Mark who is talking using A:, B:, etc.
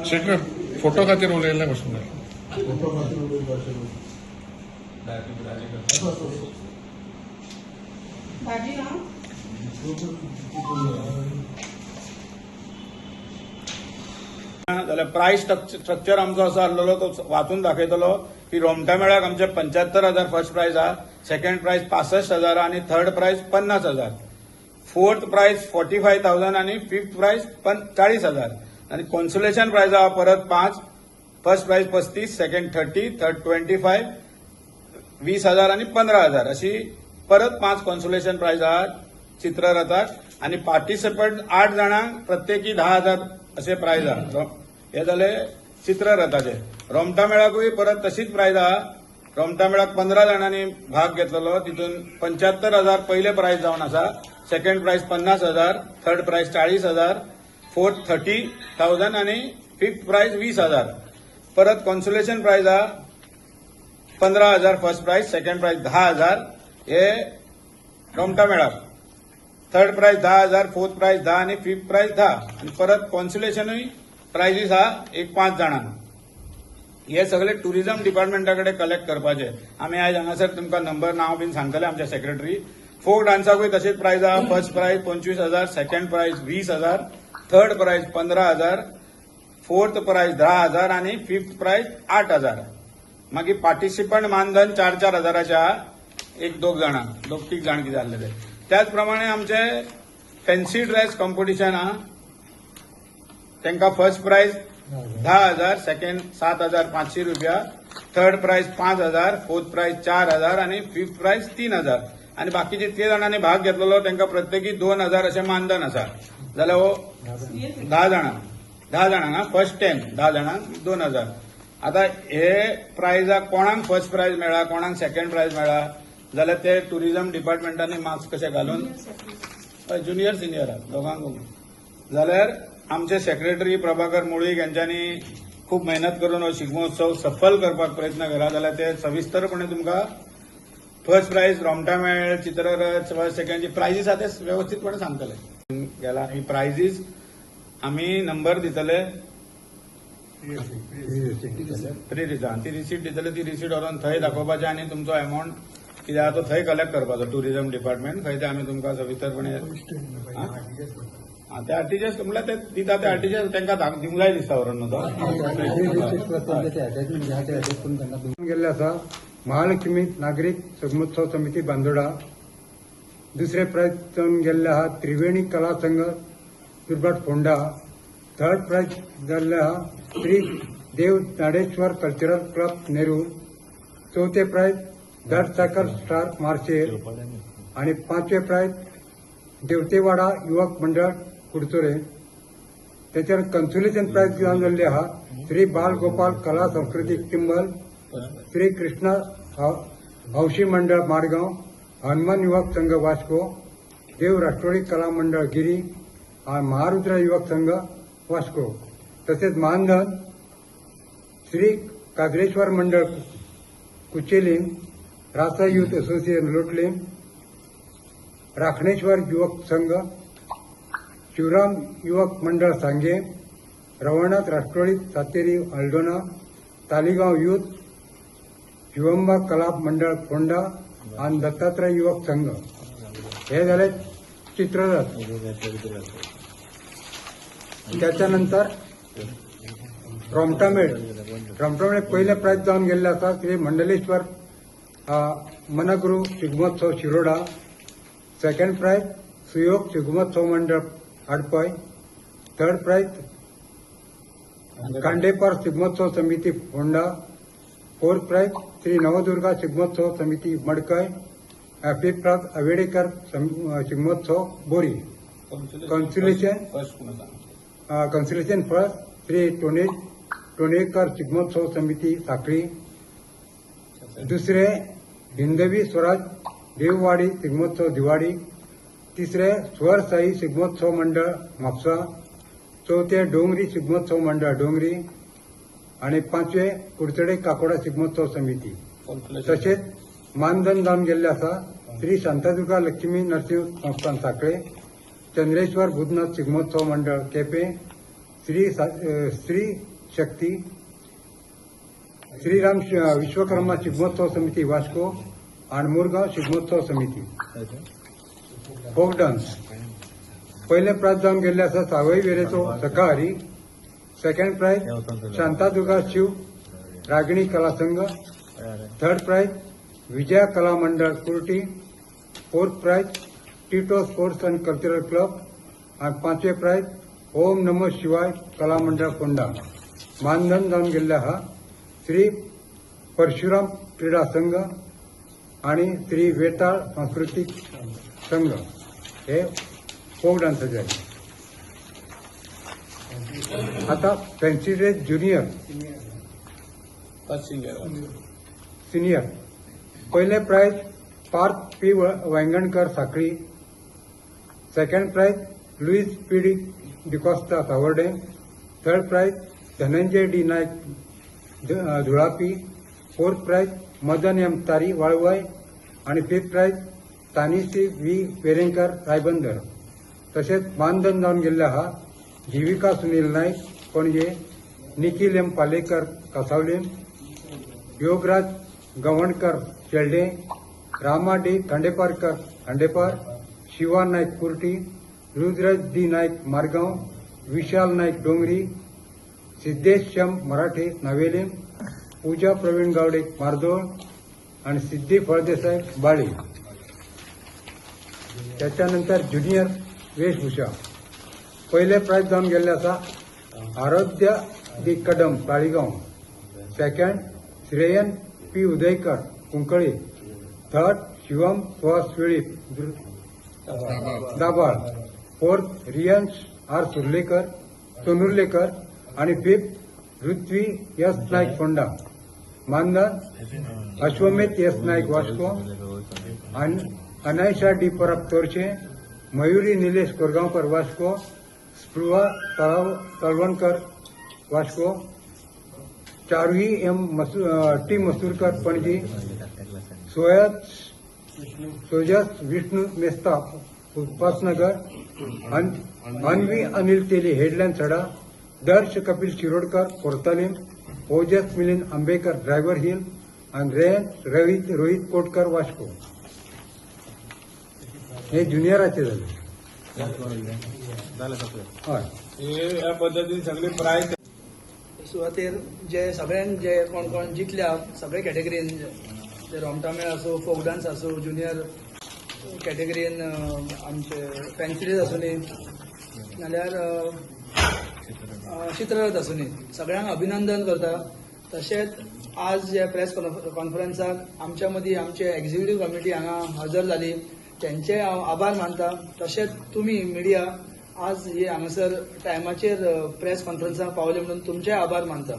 A: Shekhar photo खातीर उलयल्लें कशें जालें?
B: जाल्यार प्रायस स्ट्रक्चर आमचो असो आसलेलो तो वाचून दाखयतलो की रोमटा मेळ्याक आमचे 75,000 फर्स्ट प्राइज आहा, सेकंड प्राइज 65,000 आणि थर्ड प्राइज 50,000, फोर्थ प्राइज 45,000 आणि फिफ्थ प्राइज 40,000 आणि कॉन्सोलेशन प्राइज आहा परत 5, फर्स्ट प्राइज 35, सेकंड 30, थर्ड 25, 20,000 आणि 15,000 अशी परत 5 कॉन्सोलेशन प्राइज आहा चित्ररथाक आणि पार्टिसिपंट 8 जाणांक प्रत्येकी 10,000 असे प्राइज आहा. हे जाले चित्ररथाचे. रोमटा मेळाकूय परत तशीच प्राइज आहा. रोमटा मेळाक 15 जाणांनी भाग घेतलेलो, तितून 75,000 पहिले प्राइज जावन आसा, second prize 50,000, third prize 40,000, fourth 30,000 आणि फिफ्थ प्राइज 20,000. परत कॉन्सोलेशन प्राइज आहा 15,000 फर्स्ट प्राइज, सेकंड प्राइज 10,000 हे रोमटा मेळाक. थर्ड प्राइज 10,000, फोर्थ प्राइज 10 आणि फिफ्थ प्राइज 10 आणि परत कॉन्सोलेशनूय प्राइजीस आहा एक 5 जाणांक. हे सगळे टुरिझम डिपार्टमेंटाकडे कलेक्ट करपाचे. आम्ही आज हांगासर तुमकां नंबर नाव बीन सांगतले आमचे सेक्रेटरी. फोक डान्साकूय तशीच प्राइज आहा. First prize 25,000, second prize 20,000, third prize 15,000, fourth prize 10,000 आणि फिफ्थ प्राइज 8,000. मागीर पार्टिसिपंट मानधन 4-4 हजाराचे आहा एक 2 जाणांक, 2-3 जाण कितें जाल्ले ते. त्याच प्रमाणे आमचे फॅन्सी ड्रेस कॉम्पिटिशन आहा. तांकां फर्स्ट प्राइज 10,000, सेकंड 7,500 रुपया, थर्ड प्राइज 5,000, फोर्थ प्राइज 4,000 आणि फिफ्थ प्राइज 3,000 आणि बाकी जितके जाणांनी भाग घेतलेलो तांकां प्रत्येकी 2,000 असे मानधन आसा. जाल्यार हो 10 जाणांक फर्स्ट 10 जाणांक 2,000. आता हे प्राइजाक कोणाक फर्स्ट प्राइज मेळ्ळा, कोणाक सेकंड प्राइज मेळ्ळा जाल्यार ते टुरिझम डिपार्टमेंटांनी मार्क्स कशे घालून ज्युनियर सिनियर दोगांक जाल्यार आमचे सेक्रेटरी प्रभाकर मुळीक यांच्यानी खूप मेहनत करून हो शिगमोत्सव सफल करपाक प्रयत्न केला. जाल्यार ते सविस्तरपणे तुमकां फर्स्ट प्राइज रोमटा मेळ, चित्ररथ, फर्स्ट सेकंडची प्राइजीस आहा ते व्यवस्थितपणे सांगतले. गेला ही प्राइजीस आम्ही नंबर दितले, फ्री दिता ती रिसीट दितले. ती रिसीट व्हरून थंय दाखोवपाचें आणि तुमचो अमाउंट कितें आहा तो थंय कलेक्ट करपाचो. टुरिझम डिपार्टमेंट थंय ते आमी तुमकां सविस्तरपणे ते आरटीजीएस म्हणल्यार ते दिता. ते आरटीजीएस तांकां दिवंक जाय दिसता व्हरून न्हू तो
C: गेल्ले आसा. महालक्ष्मी नागरिक शिगमोत्सव समिती बांदोडा. दुसरे प्राइज जावन गेल्ले आहा त्रिवेणी कला संघ दुर्बाट फोंडा. थर्ड प्राइज जाल्ले आहा श्री देव नाडेश्वर कल्चरल क्लब नेरूर. चौथे प्राइज दर सायकल स्टार मार्शेल आणि 5वे प्राइज देवतेवाडा युवक मंडळ कुडचोरे. त्याच्यावर कन्सोलेशन प्राइज जावन जाल्ली आहा श्री बाल गोपाल कला संस्कृती टिंबल, श्री कृष्णा हौशी मंडळ माडगाव, हनुमान युवक संघ वास्को, देव राष्ट्रवादी कला मंडळ गिरी आणि महारुद्र युवक संघ वास्को. तसेच मानधन श्री कागरेश्वर मंडळ कुचेलीम, रासा युथ असोसिएशन लोटलीम, राखणेश्वर युवक संघ, शिवराम युवक मंडळ सांगे, रवनाथ राष्ट्रवादी सातेरी अल्डोना, तालिगाव युथ, शिवंबा कला मंडळ फोंडा आणि दत्तात्रय युवक संघ. हे झाले चित्ररथ. त्याच्यानंतर रोमटा मेळ पहिले प्राइज जाऊन गेले आसा श्री मंडलेश्वर मनगुरू शिगमोत्सव शिरोडा. सेकंड प्राइज सुयोग शिगमोत्सव मंडळ आडपय. थर्ड प्राइज कांडेपार शिगमोत्सव समिती फोंडा. फोर्थ प्राइज श्री नवदुर्गा शिगमोत्सव समिती मडकय. फिफ्थ प्राइज अवेडेकर शिगमोत्सव बोरी. कन्सुलेशन फर्स्ट श्री टोणेकर शिगमोत्सव समिती साखळी. दुसरे हिंदवी स्वराज देववाडी शिगमोत्सव दिवाडी. तिसरे स्वर साई शिगमोत्सव मंडळ म्हापसा. चौथे डोंगरी शिगमोत्सव मंडळ डोंगरी आणि 5वे कुडचडे काकोडा शिगमोत्सव समिती. तसेच मानधन जावन गेल्ले आसा श्री शांतादुर्गा लक्ष्मी नरसिंह संस्थान साखळे, चंद्रेश्वर भूतनाथ शिगमोत्सव मंडळ केपें, स्त्री शक्ती, श्रीराम विश्वकर्मा शिगमोत्सव समिती वास्को आणि मुरगाव शिगमोत्सव समिती. फोक डान्स पहिले प्राइज जाऊन गेले असं सावई वेरेचो सकाळी. Second prize Shantadurga Shiv Ragini Kala Sangh. Third prize Vijaya Kala Mandal Kurti. Fourth prize Tito sports and cultural club. आणि पाचवे प्राइज ओम नमः शिवाय कला मंडळ फोंडा. मानधन जाऊन गेले हा श्री परशुराम क्रीडा संघ आणि श्री वेताळ सांस्कृतिक संघ. हे फोक डान्सचे आहे. आता फॅन्सी ड्रेस ज्युनियर सिनियर. पहिले prize Parth P Vaingankar Sankhali. Second prize Luis P D D'Costa Savarde. Third prize Dhananjay D Naik Dhulapi. Fourth prize Madan M Tari Valvai. आणि fifth prize Tanisi V Perenkar Ribandar. तसेच मानधन जाऊन गेले हा Jeevika Sunil Naik Panaje. Nikhil M Palekar Kasavali. Yograj Gavankar Shelde. Rama D Khandeparkar Khandepar. Shiva Naik Kurti. Rudraj D Naik Margao. Vishal Naik डोंगरी. सिद्धेश श्याम मराठे नावेले. पूजा प्रवीण गावडे मारदोळ आणि सिद्धी फळदेसाई बाळी. त्याच्यानंतर ज्युनियर वेशभूषा पहिले प्राइज जाऊन गेले असा Aaradhya D Kadam Kaligaon. Second Shreyan P Udaykar Kunkali. Third Shivam Suhas Veli Dabal. Fourth Riyansh R Sonurlekar. आणि फिफ्थ पृथ्वी एस नाईक फोंडा. मानधन अश्वमेध एस नाईक वास्को आणि Anaisha D Parab Torse. Mayuri Nilesh Korgaonkar Vasco. Spruha Talvankar Vasco. Charuhi M T Masurkar Panaji. Sojas Vishnu Mesta Upasnagar. Anvi Anil Teli Headland Sada. Darsh Kapil Shirodkar Cortalim. Ojas Milind Ambekar Driver Hill. आणि रेन रोहित कोटकर वास्को. हे ज्युनियराचे झाले. हय
B: हे या पद्धतीने सगळे प्राइज
D: सुवातेर जे सगळ्यांक जे कोण कोण जिखल्या सगळे कॅटेगरीन जे रोमटामेळ आसूं, फोक डान्स आसूं, ज्युनियर कॅटेगरीन आमचे फॅन्सी ड्रेस आसूं न्ही नाल्यार चित्ररथ आसूं न्ही सगळ्यांक अभिनंदन करता. तशेंच आज जे प्रेस कॉन्फरन्साक आमच्या मदीं आमचे एक्झिक्युटीव कमिटी हांगा हजर जाली त्यांचे हांव आभार मानता. तशेंच तुमी मिडिया आज हे हांगासर टायमाचेर प्रेस कॉन्फरन्साक पावले म्हणून तुमचे आभार मानता.